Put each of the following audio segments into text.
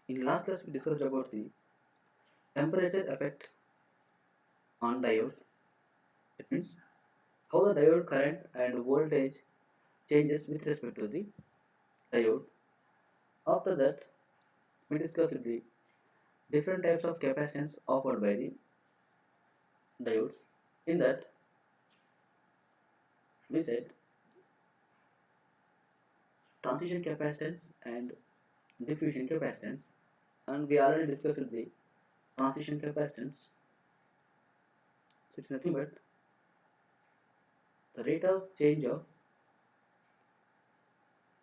In last class we discussed about the temperature effect on diode. It means how the diode current and voltage changes with respect to the diode. After that we discussed the different types of capacitance offered by the diodes. In that we said transition capacitance and diffusion capacitance, and we already discussed the transition capacitance. So it's nothing but the rate of change of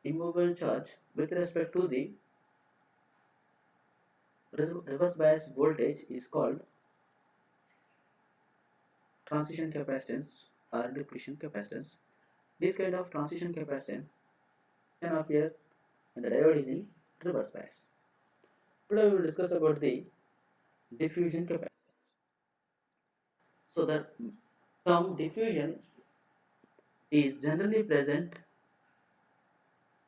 immovable charge with respect to the reverse bias voltage is called transition capacitance or depletion capacitance. This kind of transition capacitance can appear when the diode is in reverse bias. Today we will discuss about the diffusion capacitance. So the term diffusion is generally present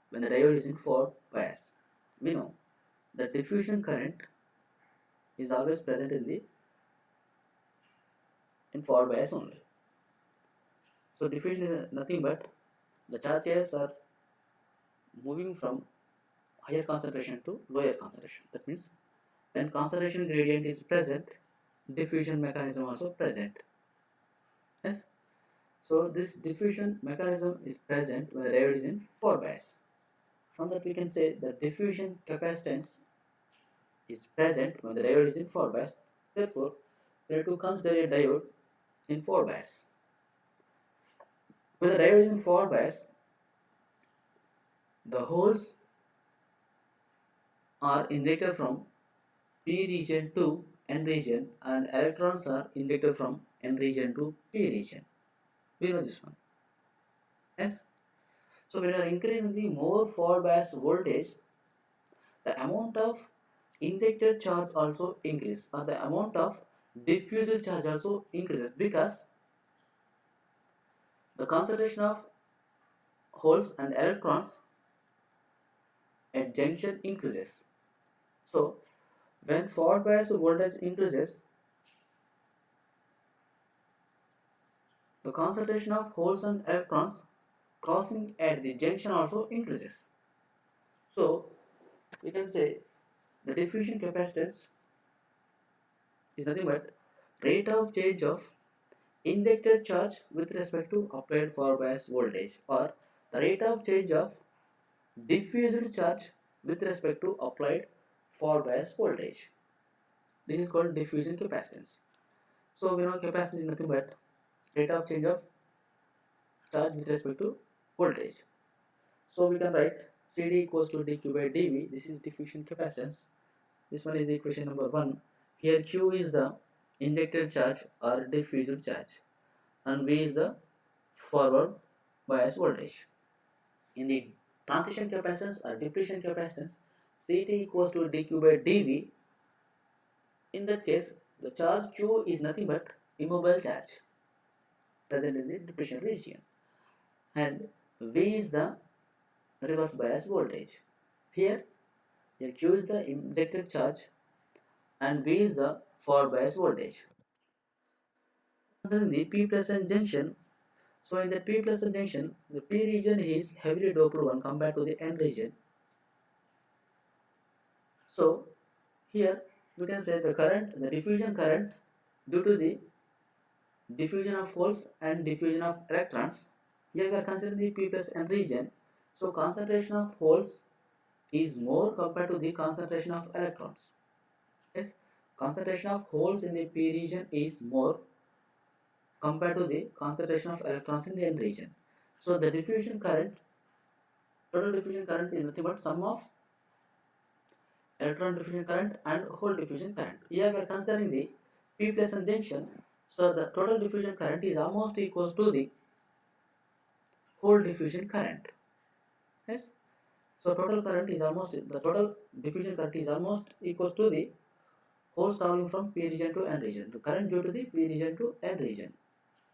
when the diode is in forward bias. We know the diffusion current is always present in forward bias only. So diffusion is nothing but the charge carriers are moving from higher concentration to lower concentration. That means when concentration gradient is present, diffusion mechanism also present. Yes. So this diffusion mechanism is present when the diode is in forward bias. From that we can say the diffusion capacitance is present when the diode is in forward bias. Therefore, we have to consider a diode in forward bias. When the diode is in forward bias, the holes are injected from P region to N region and electrons are injected from N region to P region. We know this one. Yes. So when you are increasing the more forward bias voltage, the amount of injected charge also increases, or the amount of diffused charge also increases, because the concentration of holes and electrons at junction increases. So when forward bias voltage increases, the concentration of holes and electrons crossing at the junction also increases. So we can say the diffusion capacitance is nothing but rate of change of injected charge with respect to applied forward bias voltage, or the rate of change of diffused charge with respect to applied forward bias voltage. This is called diffusion capacitance. So we know capacitance is nothing but rate of change of charge with respect to voltage. So we can write CD equals to dq by dV. This is diffusion capacitance. This one is equation number 1. Here Q is the injected charge or diffused charge, and V is the forward bias voltage. In the transition capacitance or depletion capacitance, CT equals to dq by dV. In that case, the charge Q is nothing but immobile charge present in the depletion region, and V is the reverse bias voltage. Here Q is the injected charge and V is the forward bias voltage. Then the P plus N junction. So in the P plus N junction, the P region is heavily doped one compared to the N region. So here we can say the diffusion current due to the diffusion of holes and diffusion of electrons. Here we are considering the P plus N region. So concentration of holes is more compared to the concentration of electrons. Yes, concentration of holes in the P region is more compared to the concentration of electrons in the N region. So the total diffusion current is nothing but sum of electron diffusion current and hole diffusion current. Here we are considering the P plus N junction. So the total diffusion current is almost equals to the hole diffusion current. Yes. So the total diffusion current is almost equals to the holes traveling from P region to N region. The current due to the P region to N region.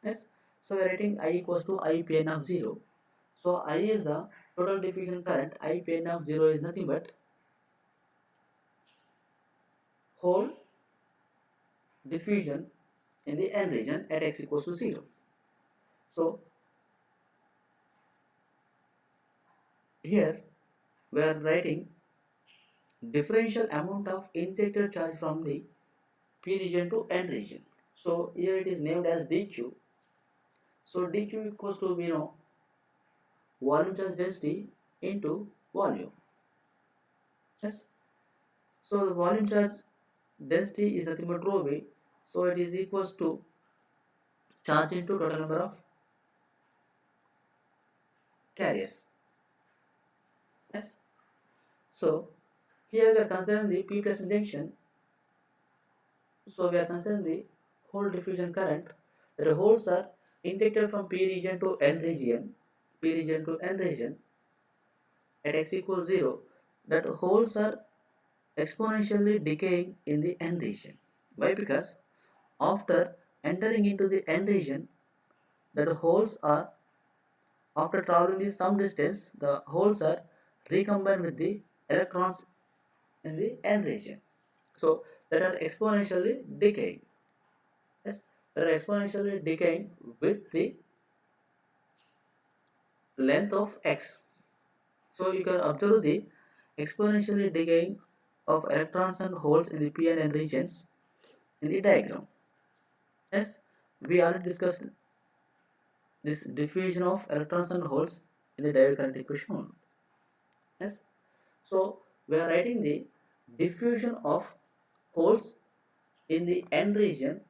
Yes. So we are writing I equals to IPN of 0. So I is the total diffusion current. IPN of 0 is nothing but hole diffusion in the n region at x equals to 0. So here we are writing differential amount of injected charge from the p region to n region. So here it is named as dq. So dq equals to volume charge density into volume. Yes. So the volume charge density is nothing but rho v. So it is equals to charge into total number of carriers. Yes. So here we are considering the p plus injection. So we are considering the hole diffusion current. The holes are injected from p region to n region, at x equals 0. That holes are exponentially decaying in the n region. Why? Because after entering into the n region, that holes are, after traveling some distance, the holes are recombined with the electrons in the n region. So that are exponentially decaying. Yes, that are exponentially decaying with the length of x. So you can observe the exponentially decaying of electrons and holes in the p and n regions in the diagram. Yes, we already discussed this diffusion of electrons and holes in the direct current equation. Yes, so we are writing the diffusion of holes in the n region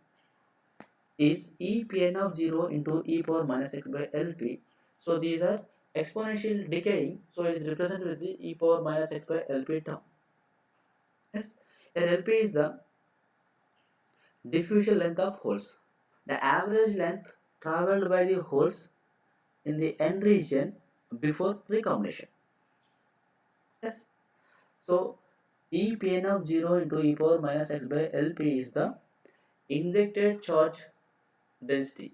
is e pn of 0 into e power minus x by lp. So these are exponential decaying, so it is represented with the e power minus x by lp term. Yes, and lp is the diffusion length of holes. The average length traveled by the holes in the n region before recombination. Yes, so e pn of 0 into e power minus x by lp is the injected charge density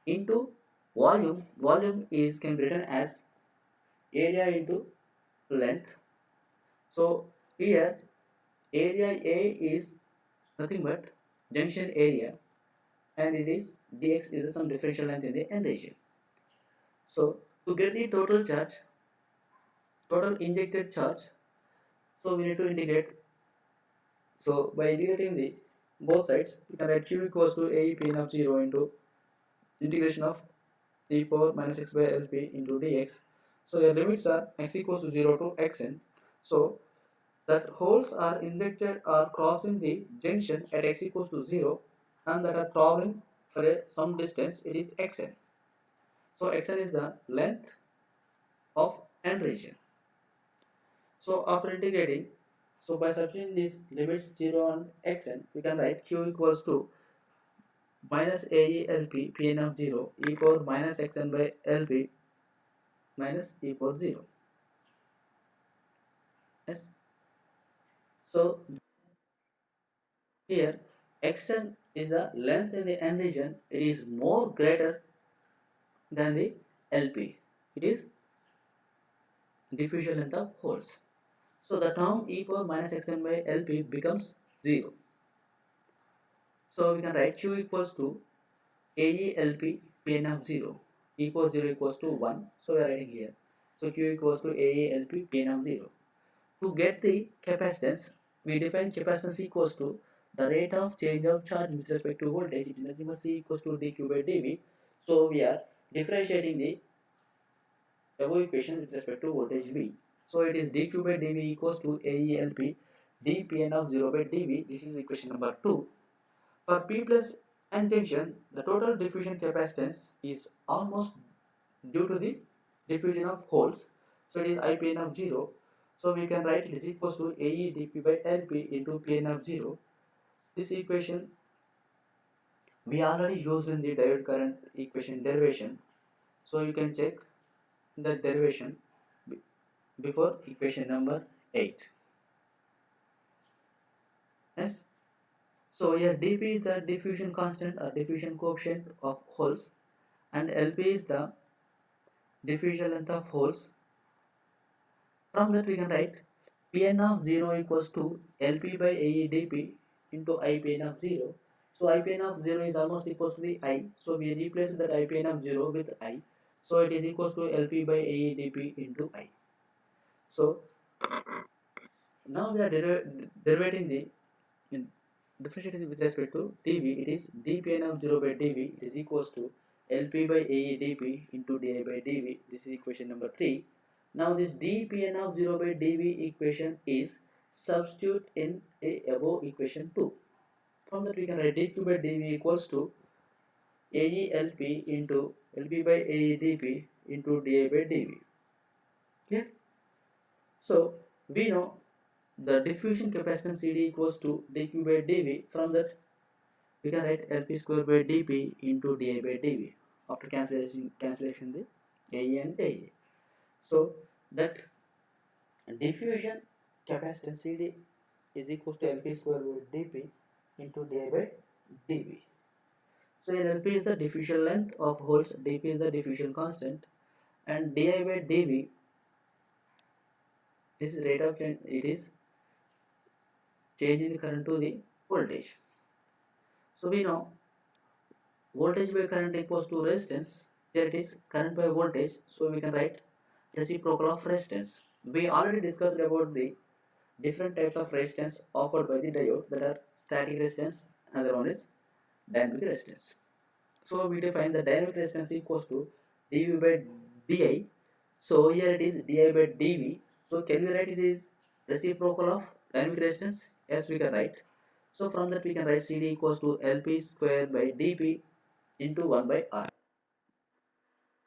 into volume. Volume is can be written as area into length. So here area A is nothing but junction area, and it is dx is some differential length in the n region. So to get the total charge, total injected charge, so we need to integrate. So by integrating the both sides, we can write q equals to a p n of 0 into integration of e power minus x by lp into dx. So the limits are x equals to 0 to xn. So that holes are injected or crossing the junction at x equals to 0, and that are traveling for some distance, it is xn. So xn is the length of n region. So after integrating, so by substituting these limits 0 and xn, we can write q equals to minus ae lp pn of 0 e power minus xn by lp minus e power 0. Yes. So here xn is the length in the n region. It is more greater than the lp. It is diffusion length of holes. So the term e power minus xn by lp becomes 0. So we can write q equals to ae lp pn of 0 e power 0 equals to 1. So we are writing here. So q equals to ae lp pn of 0. To get the capacitance, we define capacitance equals to the rate of change of charge with respect to voltage. It is nothing but C equals to dq by dv. So we are differentiating the above equation with respect to voltage V. So it is dq by dv equals to aelp dpn of 0 by dv. This is equation number 2. For p plus n junction, the total diffusion capacitance is almost due to the diffusion of holes. So it is ipn of 0. So we can write it is equals to ae dp by lp into pn of 0. This equation we already used in the direct current equation derivation. So you can check the derivation before equation number 8. Yes. So here dp is the diffusion constant or diffusion coefficient of holes, and lp is the diffusion length of holes. From that we can write Pn of 0 equals to Lp by Ae dp into Ipn of 0. So Ipn of 0 is almost equals to the I. So we replace that Ipn of 0 with I. So it is equals to Lp by Ae dp into I. So now we are derivating the in differentiating with respect to dv. It is dpn of 0 by dv. It is equals to Lp by Ae dp into di by dv. This is equation number 3. Now this dpn of 0 by dv equation is substitute in a above equation 2. From that we can write dq by dv equals to aelp into lp by aedp into di by dv. Clear? So we know the diffusion capacitance cd equals to dq by dv. From that we can write lp square by dp into di by dv. After cancellation the ae and ae. So that diffusion capacitance cd is equals to lp square by dp into di by dv. So here lp is the diffusion length of holes, dp is the diffusion constant, and di by dv is rate of change. It is changing the current to the voltage. So we know voltage by current equals to resistance. Here it is current by voltage. So we can write reciprocal of resistance. We already discussed about the different types of resistance offered by the diode, that are static resistance, another one is dynamic resistance. So we define the dynamic resistance equals to dv by di. So here it is di by dv. So can we write it is reciprocal of dynamic resistance? Yes, we can write. So from that we can write cd equals to lp square by dp into 1 by r.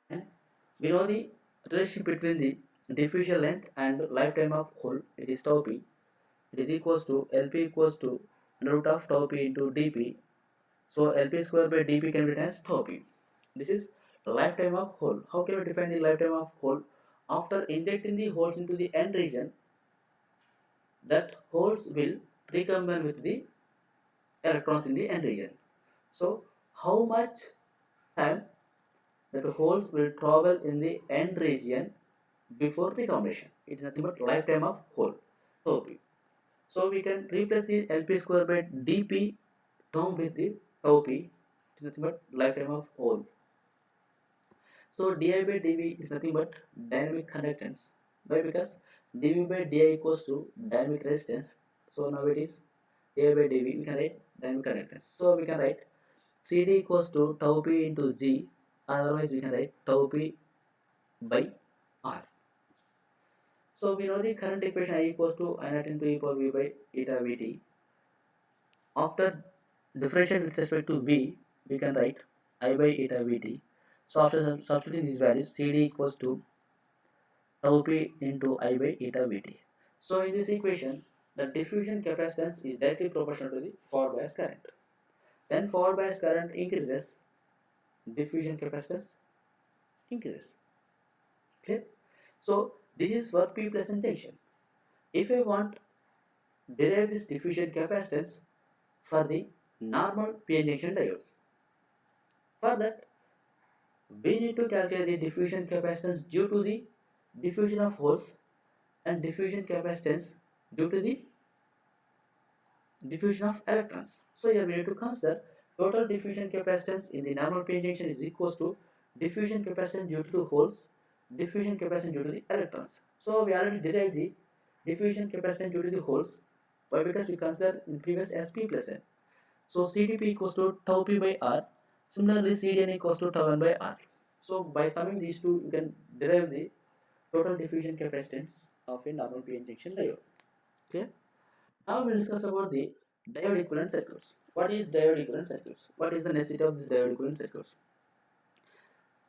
And we know the relationship between the diffusion length and lifetime of hole. It is tau p. It is equals to lp equals to root of tau p into dp. So lp square by dp can be written as tau p. This is lifetime of hole. How can we define the lifetime of hole? After injecting the holes into the end region, that holes will recombine with the electrons in the end region. So how much time that holes will travel in the end region before recombination? It is nothing but lifetime of hole, tau p. So we can replace the lp square by dp term with the tau p. It is nothing but lifetime of hole. So di by dv is nothing but dynamic conductance. Why? Because dv by di equals to dynamic resistance. So now it is di by dv. We can write dynamic conductance. So we can write cd equals to tau p into g. Otherwise we can write tau p by r. So we know the current equation I equals to I naught into e power v by eta vt. After differentiate with respect to v, we can write I by eta vt. So after substituting these values, cd equals to tau p into I by eta vt. So in this equation, the diffusion capacitance is directly proportional to the forward bias current. When forward bias current increases, diffusion capacitance increases. Clear? So this is work P plus junction. If I want derive this diffusion capacitance for the normal PN junction diode, for that we need to calculate the diffusion capacitance due to the diffusion of holes and diffusion capacitance due to the diffusion of electrons. So here we need to consider total diffusion capacitance in the normal PN junction is equals to diffusion capacitance due to the holes, diffusion capacitance due to the electrons. So we already derived the diffusion capacitance due to the holes. Why? Because we consider in previous as P plus N. So CDP equals to tau P by R. Similarly, CDN equals to tau N by R. So by summing these two, you can derive the total diffusion capacitance of a normal PN junction diode. Clear? Now we will discuss about the diode equivalent circuits. What is diode equivalent circuits? What is the necessity of this diode equivalent circuits?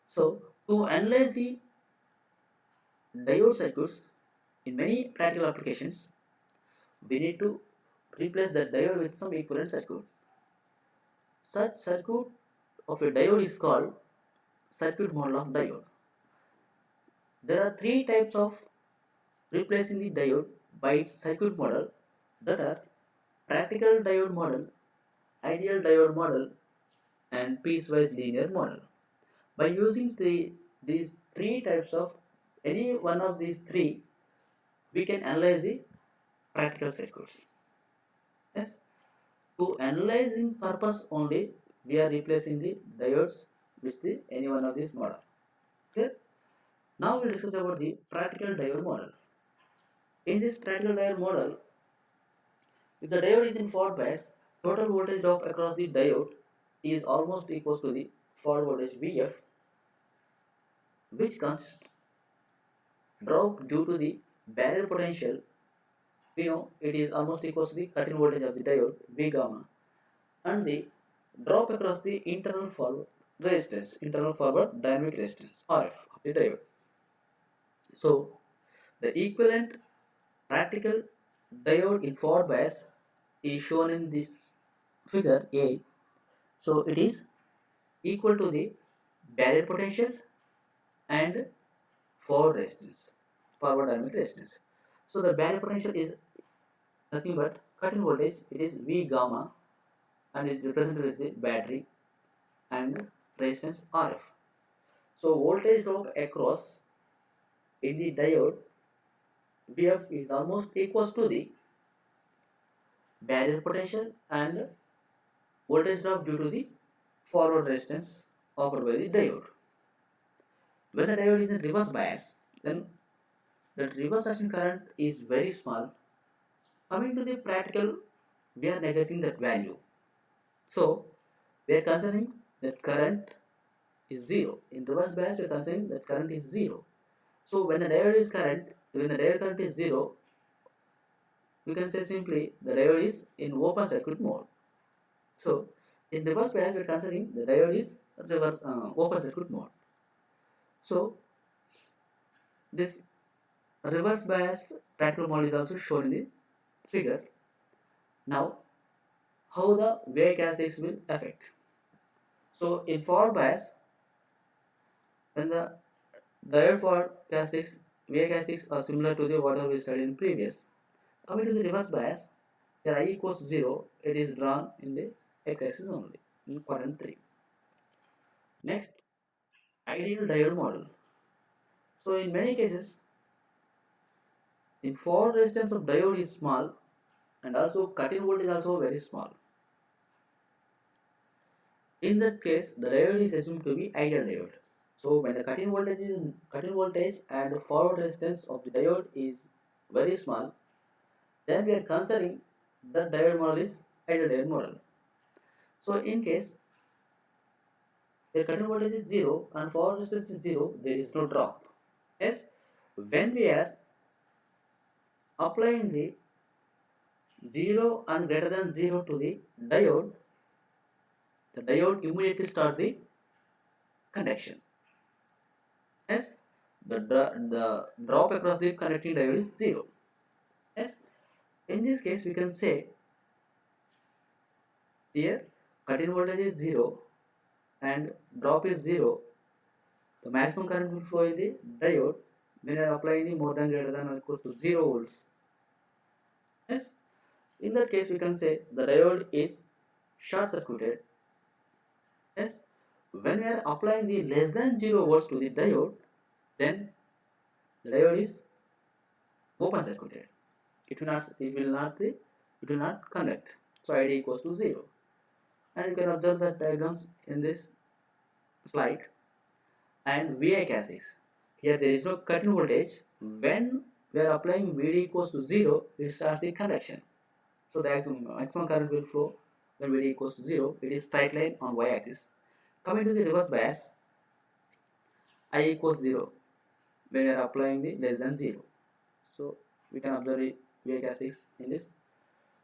So to analyze the diode circuits in many practical applications, we need to replace the diode with some equivalent circuit. Such circuit of a diode is called circuit model of diode. There are three types of replacing the diode by its circuit model, that are practical diode model, ideal diode model, and piecewise linear model. By using these three types of any one of these three, we can analyze the practical circuits. Yes, to analyzing purpose only, we are replacing the diodes with the any one of these model. Clear? Now we will discuss about the practical diode model. In this practical diode model, if the diode is in forward bias, total voltage drop across the diode is almost equals to the forward voltage Vf, which consists drop due to the barrier potential. We know it is almost equals to the cut-in voltage of the diode V gamma, and the drop across the internal forward resistance, internal forward dynamic resistance RF of the diode. So the equivalent practical diode in forward bias is shown in this figure A. So it is equal to the barrier potential and forward resistance, forward dynamic resistance. So the barrier potential is nothing but cut-in voltage. It is V gamma and is represented with the battery and resistance RF. So voltage drop across in the diode Vf is almost equals to the barrier potential and voltage drop due to the forward resistance offered by the diode. When the diode is in reverse bias, then the reverse action current is very small. Coming to the practical, we are neglecting that value. So we are considering that current is zero. In reverse bias, we are considering that current is zero. So when the diode current is zero, we can say simply the diode is in open circuit mode. So in reverse bias, we are considering the diode is open circuit mode. So this reverse bias practical model is also shown in the figure. Now, how the wave characteristics will affect. So in forward bias, when the diode forward characteristics, wave characteristics are similar to the whatever we studied in previous. Coming to the reverse bias, here I equals 0, it is drawn in the x-axis only in quadrant 3. Next, ideal diode model. So in many cases, in forward resistance of diode is small and also cut-in voltage also very small. In that case, the diode is assumed to be ideal diode. So when the cut-in voltage and forward resistance of the diode is very small, then we are considering the diode model is ideal diode model. So in case where cut-in voltage is 0 and forward resistance is 0, there is no drop. Yes, when we are applying the 0 and greater than 0 to the diode immediately starts the conduction. Yes, the drop across the conducting diode is 0. Yes, in this case we can say here cut-in voltage is 0 and drop is 0. The maximum current will flow in the diode when you are applying the more than greater than or equals to 0 volts. Yes, in that case we can say the diode is short circuited. Yes, when we are applying the less than 0 volts to the diode, then the diode is open circuited. It will not conduct. So ID equals to 0. And you can observe the diagrams in this slide. And VI characteristics. Here there is no cut-in voltage. When we are applying VD equals to 0, it starts the conduction. So the maximum current will flow when VD equals to 0. It is straight line on Y axis. Coming to the reverse bias, I equals 0 when we are applying the less than 0. So we can observe the VI characteristics in this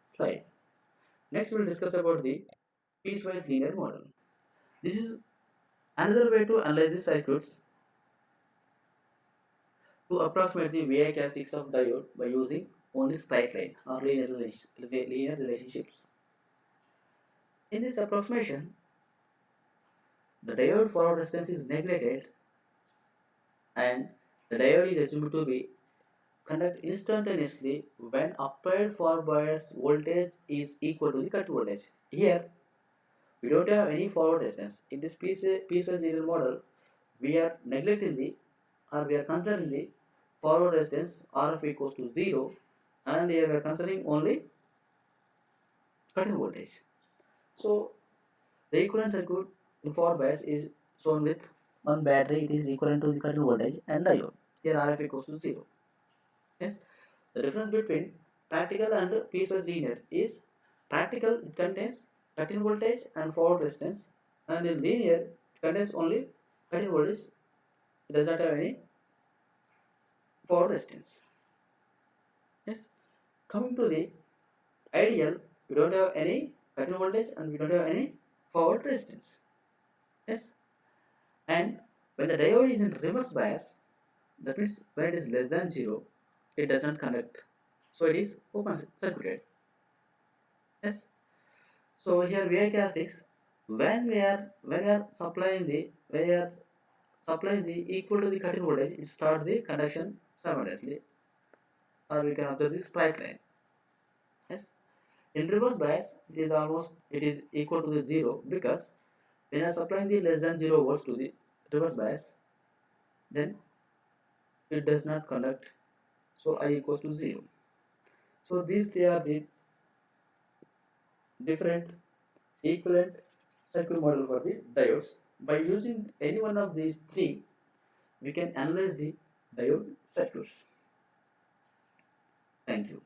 slide. Next we will discuss about the piecewise linear model. This is another way to analyze the circuits to approximate the VI characteristics of diode by using only straight line or linear relationships. In this approximation, the diode forward resistance is neglected and the diode is assumed to be conduct instantaneously when applied forward bias voltage is equal to the cut voltage. Here, we don't have any forward resistance. In this piecewise linear model, we are neglecting the or we are considering the forward resistance RF equals to 0 and here we are considering only cut-in voltage. So the equivalent circuit in forward bias is shown with one battery. It is equivalent to the cut-in voltage and diode. Here RF equals to 0. Yes, the difference between practical and piecewise linear is practical it contains cut-in voltage and forward resistance, and in linear it contains only cut-in voltage. It does not have any forward resistance. Yes, coming to the ideal, we don't have any cut-in voltage and we don't have any forward resistance. Yes, and when the diode is in reverse bias, that means when it is less than 0, it does not conduct. So it is open circuited. Yes. So here VI characteristics, when we are supplying the equal to the cut-in voltage, it starts the conduction simultaneously, or we can observe the straight line. Yes. In reverse bias, it is equal to the 0, because when you are supplying the less than 0 volts to the reverse bias, then it does not conduct. So I equals to 0. So these three are the different equivalent circuit model for the diodes. By using any one of these three, we can analyze the diode circuits. Thank you.